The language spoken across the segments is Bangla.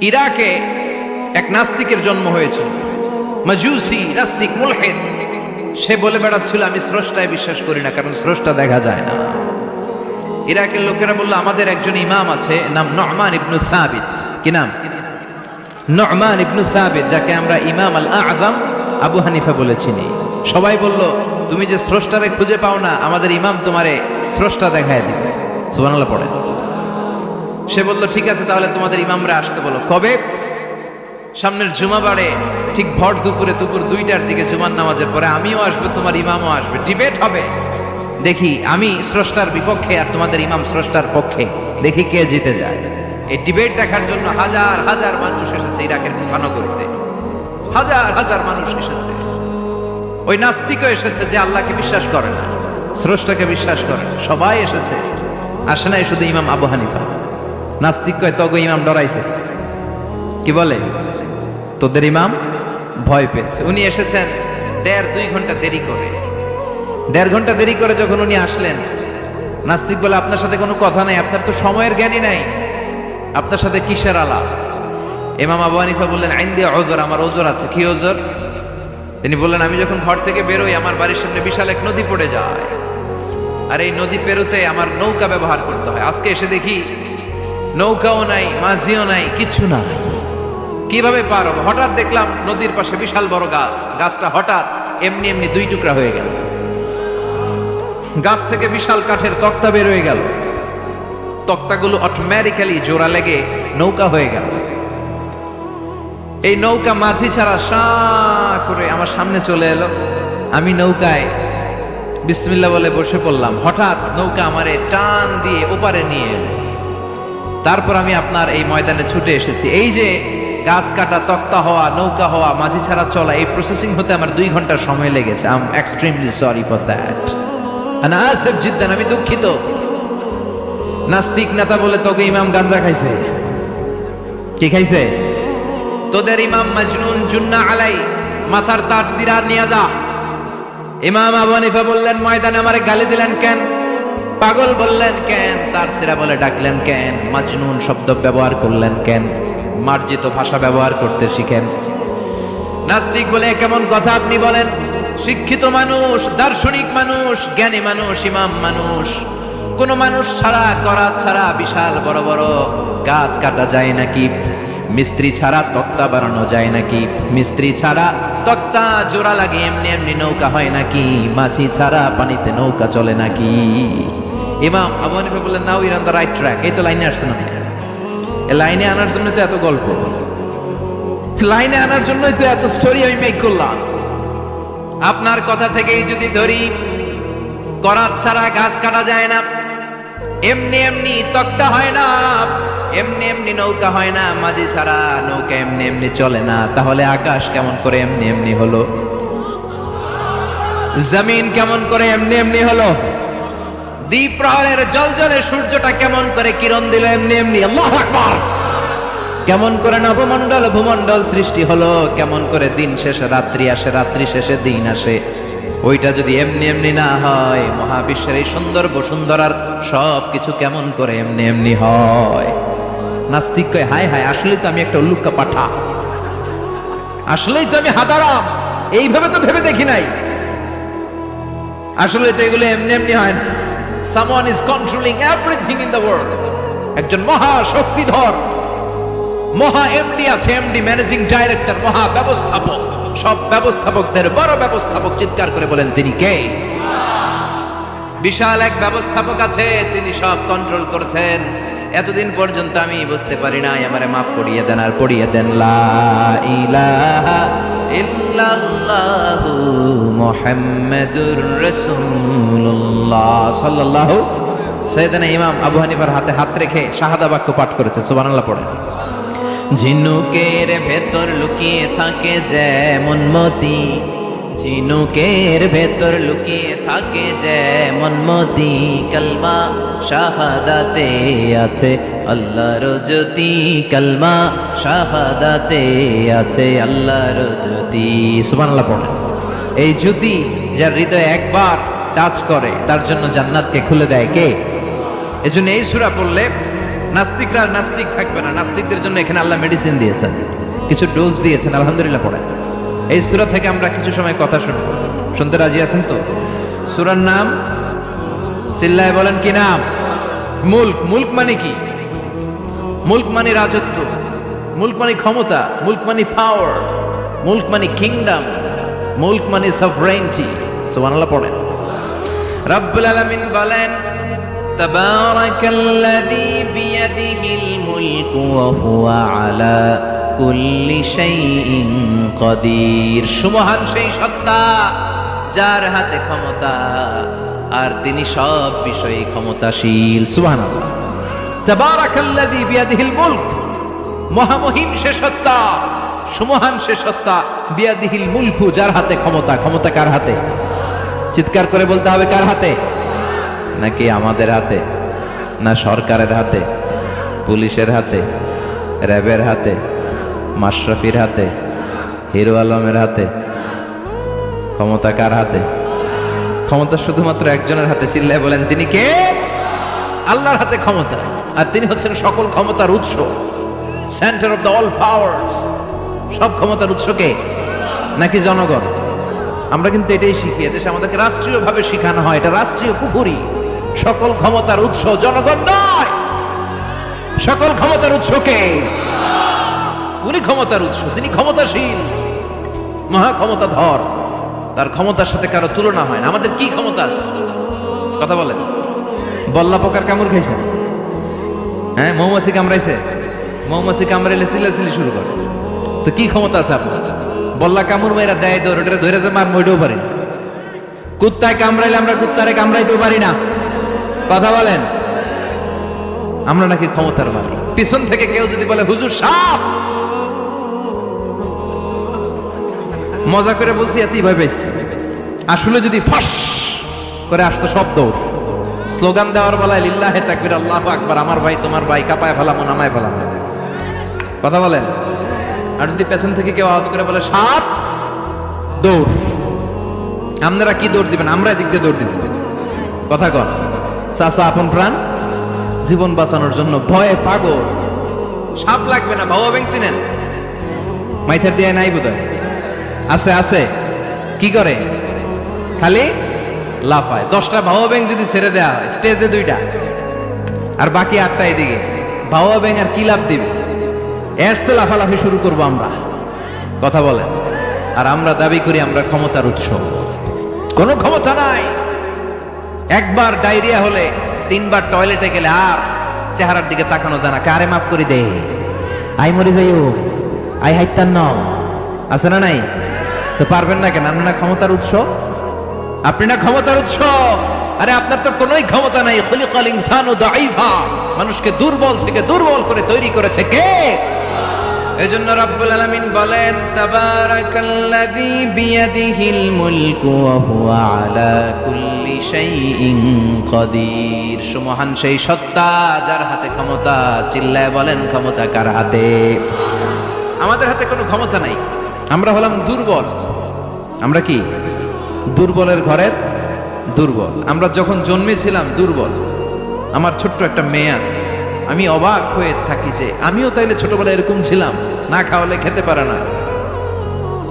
ইরাকে এক নাস্তিকের জন্ম হয়েছিল, মাজুসি নাস্তিক মুলহিদ। সে বলে বেড়াচ্ছিল আমি স্রষ্টায় বিশ্বাস করি না, কারণ স্রষ্টা দেখা যায় না। ইরাকের লোকেরা বলল আমাদের একজন ইমাম আছে, নাম নু'মান ইবনে সাবিত। কি নাম? নু'মান ইবনে সাবিত, যাকে আমরা ইমাম আল আযম আবু হানিফা বলে চিনি। সবাই বলল তুমি যে স্রষ্টারে খুঁজে পাও না, আমাদের ইমাম তোমারে স্রষ্টা দেখায় দিবে। সুবহানাল্লাহ পড়ে। সে বলল ঠিক আছে, তাহলে তোমাদের ইমামরা আসতে বলো। কবে? সামনের জুমাবারে ঠিক ভর দুপুরে, দুপুর 2টার দিকে জুমার নামাজের পরে আমিও আসবো, তোমার ইমামও আসবে, ডিবেট হবে। দেখি আমি স্রষ্টার বিপক্ষে আর তোমাদের ইমাম স্রষ্টার পক্ষে, দেখি কে জিতে যায়। এই ডিবেট দেখার জন্য হাজার হাজার মানুষ এসেছে ইরাকের মুথানগরীতে, হাজার হাজার মানুষ এসেছে। ওই নাস্তিকও এসেছে যে আল্লাহকে বিশ্বাস করে না, স্রষ্টাকে বিশ্বাস করে না, সবাই এসেছে। আসে নাই শুধু ইমাম আবু হানিফা। নাস্তিক কয় তগো ইমাম ডরাইছে। কি বলে? তোদের ইমাম ভয় পেয়েছে। উনি এসেছেন 1.5-2 ঘন্টা দেরি করে। 1.5 ঘন্টা দেরি করে যখন উনি আসলেন, নাস্তিক বলে আপনার সাথে কোনো কথা নাই, আপনার তো সময়ের জ্ঞানই নাই, আপনার সাথে কিসের আলাপ? ইমাম আবু হানিফা বললেন আইন্দি ওজর, আমার ওজর আছে। কি ওজর? তিনি বললেন আমি যখন ঘর থেকে বেরোই আমার বাড়ির সামনে বিশাল এক নদী পড়ে যায়, আর এই নদী পেরোতে আমার নৌকা ব্যবহার করতে হয়। আজকে এসে দেখি নৌকাও নাই, মাঝিও নাই, কিচ্ছু নাই। কিভাবে পার হবো? হঠাৎ দেখলাম নদীর পাশে বিশাল বড় গাছ, গাছটা হঠাৎ এমনি এমনি 2 টুকরা হয়ে গেল। গাছ থেকে বিশাল কাঠের তক্তা বের হয়ে গেল, তক্তাগুলো অটোমেটিক্যালি জোড়া লেগে নৌকা হয়ে গেল। এই নৌকা মাঝি ছাড়া সা করে আমার সামনে চলে এলো। আমি নৌকায় বিসমিল্লাহ বলে বসে পড়লাম। হঠাৎ নৌকা আমারে টান দিয়ে ওপারে নিয়ে এলো। তারপর আমি আপনার এই ময়দানে ছুটে এসেছি। এই যে গাছ কাটা, তক্তা হওয়া, নৌকা হওয়া, মাঝি ছাড়া চলা, এই প্রসেসিং হতে আমার 2 ঘন্টা সময় লেগেছে। I am extremely sorry for that. আনা আসিফ জিদ্দান, আমি দুঃখিত। নাস্তিক নেতা বলে তোকে ইমাম গাঞ্জা খাইছে। কি খাইছে? তোদের ইমাম মাজনুন, জুন্না আলাই, মাথার তার সিরা নিয়ে যা। ইমাম আবু হানিফা বললেন ময়দানে আমারে গালি দিলেন কেন? পাগল বললেন কেন? তার সিরা বলে ডাকলেন কেন? মাজনুন শব্দ ব্যবহার করলেন কেন? মার্জিত ভাষা ব্যবহার করতে শিখেন। নাস্তিক বলে কেমন কথা আপনি বলেন? শিক্ষিত মানুষ, দার্শনিক মানুষ, জ্ঞানী মানুষ, ইমাম মানুষ, কোন মানুষ ছাড়া, করাত ছাড়া বিশাল বড় বড় গাছ কাটা যায় নাকি? মিস্ত্রি ছাড়া তক্তা বানানো যায় নাকি? মিস্ত্রি ছাড়া তক্তা জোড়া লাগে এমনি এমনি নৌকা হয় নাকি? মাঝি ছাড়া পানিতে নৌকা চলে নাকি? ইমাম আবু হানিফা বললেন now your on the right track. এই তো লাইনে আসছেন আপনি। এই লাইনে আনার জন্য তো এত গল্প, লাইনে আনার জন্যই তো এত স্টোরি আমি মেক করলাম। আপনার কথা থেকেই যদি ধরি, করাত ছাড়া গাছ কাটা যায় না, এমনি এমনি তক্তা হয় না, এমনি এমনি নৌকা হয় না, মাঝি ছাড়া নৌকা এমনি এমনি চলে না, তাহলে আকাশ কেমন করে এমনি এমনি হলো? জমিন কেমন করে এমনি এমনি হলো? দ্বীপ প্রহরের জলজলে সূর্যটা কেমন করে কিরণ দিল এমনি এমনি? আল্লাহু আকবার! কেমন করে নবমণ্ডল ভূমণ্ডল সৃষ্টি হলো? কেমন করে দিন শেষে রাত্রি আসে, রাত্রি শেষে দিন আসে? ওইটা যদি এমনি এমনি না হয়, মহাবিশ্বের এই সুন্দর বসুন্ধরার সব কিছু কেমন করে এমনি এমনি হয়? নাস্তিক কয় হায় হায়, আসলেই তো আমি একটা উল্লুক্কা পাঠা, আসলেই তো আমি হাদারাম, এইভাবে তো ভেবে দেখি নাই। আসলে তো এগুলো এমনি এমনি হয় না। Someone is controlling everything in the world. একজন মহা শক্তিধর মহা এমডি আছে, এমডি ম্যানেজিং ডাইরেক্টর, মহা ব্যবস্থাপক, সব ব্যবস্থাপকদের বড় ব্যবস্থাপক। চিৎকার করে বলেন তিনি কে? বিশাল এক ব্যবস্থাপক আছে, তিনি সব কন্ট্রোল করছেন। এতদিন পর্যন্ত আমি বুঝতে পারি নাই, আমারে মাফ করিয়ে দেন আর পড়িয়ে দেন লা ইলাহা ইল্লাল্লাহু মুহাম্মাদুর রাসূলুল্লাহ সাল্লাল্লাহু। সাইয়েদনা ইমাম আবু হানিফার হাতে হাত রেখে শাহাদা বাক্য পাঠ করেছে। সুবহানাল্লাহ পড়েন। ঝিনুকের ভেতর লুকিয়ে থাকে যেমন মতি, ঝিনুকের ভেতর লুকিয়ে থাকে যেমন মতি, কালমা শাহাদাতে আছে আল্লাহর জ্যোতি, কালমা শাহাদাতে আছে আল্লাহর জ্যোতি। সুবহানাল্লাহ পড়েন। এই জ্যোতি যার হৃদয়ে একবার টাচ করে তার জন্য জান্নাতকে খুলে দেয় কে? এজন্য এই সূরা পড়লে নাস্তিকরা নাস্তিক থাকবে না। নাস্তিকদের জন্য এখানে আল্লাহ মেডিসিন দিয়েছেন, কিছু ডোজ দিয়েছেন। আলহামদুলিল্লাহ পড়েন। এই সূরা থেকে আমরা কিছু সময় কথা শুনবো। শুনতে রাজি আছেন তো? সূরার নাম চিল্লায় বলেন কি নাম? মুলক। মুলক মানে কি? মুলক মানে রাজত্ব, মুলক মানে ক্ষমতা, মুলক মানে পাওয়ার, মুলক মানে কিংডম, মুলক মানে সভরেনিটি। সুবহানাল্লাহ পড়েন। রব্বুল আলামিন বলেন তাবারাকাল্লাযী বিয়াদিহিল মুলকু ওয়া হুয়া আলা কুল্লি শাইইন কাদির। সুমহান সেই সত্তা যার হাতে ক্ষমতা আর তিনি সব বিষয়ে ক্ষমতাশীল। সুবহানাল্লাহ। তাবারাকাল্লাযী বিয়াদিহিল মুলক, মহামহিম সে সত্তা, সুমহান সে সত্তা, বিয়াদিহিল মুলকু, যার হাতে ক্ষমতা। ক্ষমতা কার হাতে? চিৎকার করে বলতে হবে, কার হাতে? নাকি আমাদের হাতে? না সরকারের হাতে, পুলিশের হাতে, র্যাবের হাতে, মাশরাফির হাতে, হিরো আলমের হাতে? ক্ষমতা কার হাতে? ক্ষমতা শুধুমাত্র একজনের হাতে। চিল্লায় বলেন তিনি কে? আল্লাহর হাতে ক্ষমতা, আর তিনি হচ্ছেন সকল ক্ষমতার উৎস, centre of the all powers. সব ক্ষমতার উৎস কে? নাকি জনগণ? আমরা কিন্তু এটাই শিখি, এদেশে আমাদেরকে রাষ্ট্রীয়ভাবে শেখানো হয়, এটা রাষ্ট্রীয় কুফরি। সকল ক্ষমতার উৎস জনগণ নয়, সকল ক্ষমতার উৎস কে? উনি ক্ষমতার উৎস, তিনি ক্ষমতাশীল, মহা ক্ষমতাধর, তার ক্ষমতার সাথে কারো তুলনা হয় না। আমাদের কি ক্ষমতা আছে? কথা বলেন। বল্লা পোকার কামড় খাইছেন? হ্যাঁ, মৌমাছি কামড়াইছে? মৌমাছি কামড়াইলে চিল্লাচিল্লি শুরু করে, তো কি ক্ষমতা আছে আপনার? বল্লা কামড় মেয়েরা দেয় দৌড়, ওটা ধরে যে মার মইটাও পারি না। কুত্তায় কামড়াইলে আমরা কুত্তারে কামড়াইতেও পারি না। কথা বলেন। আমরা নাকি ক্ষমতার মালিক। পিছন থেকে কেউ যদি বলে হুজুর সাপ, মজা করে বলছি, এতই ভয় পাইছি। আসলে যদি ফস করে আসতো সব দৌড়। স্লোগান দেওয়ার বেলায় লিল্লাহে তাকবীর, আল্লাহু আকবার, আমার ভাই তোমার ভাই, কাপায় ফেলামো নামায় ফেলামো। কথা বলেন। আর যদি পেছন থেকে কেউ আওয়াজ করে বলে সাপ, দৌড়। আপনারা কি দৌড় দিবেন? আমরা এদিক দিয়ে দৌড় দিব। কথা কন। চাচা আপন প্রাণ জীবন বাঁচানোর জন্য ভয়ে পাগল। সাপ লাগবে না, ভাওয়া ব্যাংক চিনেন? মাইথার দিয়ে নাই বোধ হয়। আছে আছে। কি করে? খালি লাফায়। 10টা ভাওয়া ব্যাংক যদি ছেড়ে দেওয়া হয়, স্টেজে 2টা আর বাকি 8টা এদিকে, ভাওয়া ব্যাংক আর কি লাভ দিবে? এরসে লাফালাফি শুরু করবো আমরা। কথা বলেন। আর আমরা দাবি করি আমরা ক্ষমতার উৎস। কোনো ক্ষমতা নাই। একবার ডায়রিয়া হলে 3বার টয়লেটে গেলে আর চেহারার দিকে তাকানো যায় না। কারে মাফ করে দে, আই মরে যাইও, আই হাইতান ন, আছে না নাই? তো পারবেন না কেন? আপনি না ক্ষমতার উৎস, আপনি না ক্ষমতার উৎস। আরে আপনার তো কোনোই ক্ষমতা নাই। খুলিকাল ইনসানু দাঈফা, মানুষকে দুর্বল থেকে দুর্বল করে তৈরি করেছে কে? এজন্য রব্বুল আলামিন বলেন তাবারাকাল্লাযী বিয়াদিহিল মুলকু ওয়া হুয়া আলা কুল্লি শাইইন কাদির। সুমহান সেই সত্তা যার হাতে ক্ষমতা। চিল্লায় বলেন ক্ষমতা কার হাতে? আমাদের হাতে কোনো ক্ষমতা নাই। আমরা হলাম দুর্বল। আমরা কি? দুর্বলের ঘরের দুর্বল। আমরা যখন জন্মেছিলাম দুর্বল। আমার ছোট্ট একটা মেয়ে আছে, আমি অবাক হয়ে থাকি যে আমিও তাইলে ছোটবেলায় এরকম ছিলাম। না খাওয়ালে খেতে পারে না,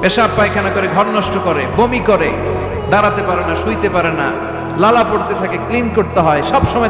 পেশাব পায়খানা করে, ঘর নষ্ট করে, বমি করে, দাঁড়াতে পারে না, শুইতে পারে না, লালা পড়তে থাকে, ক্লিন করতে হয় সব সময়।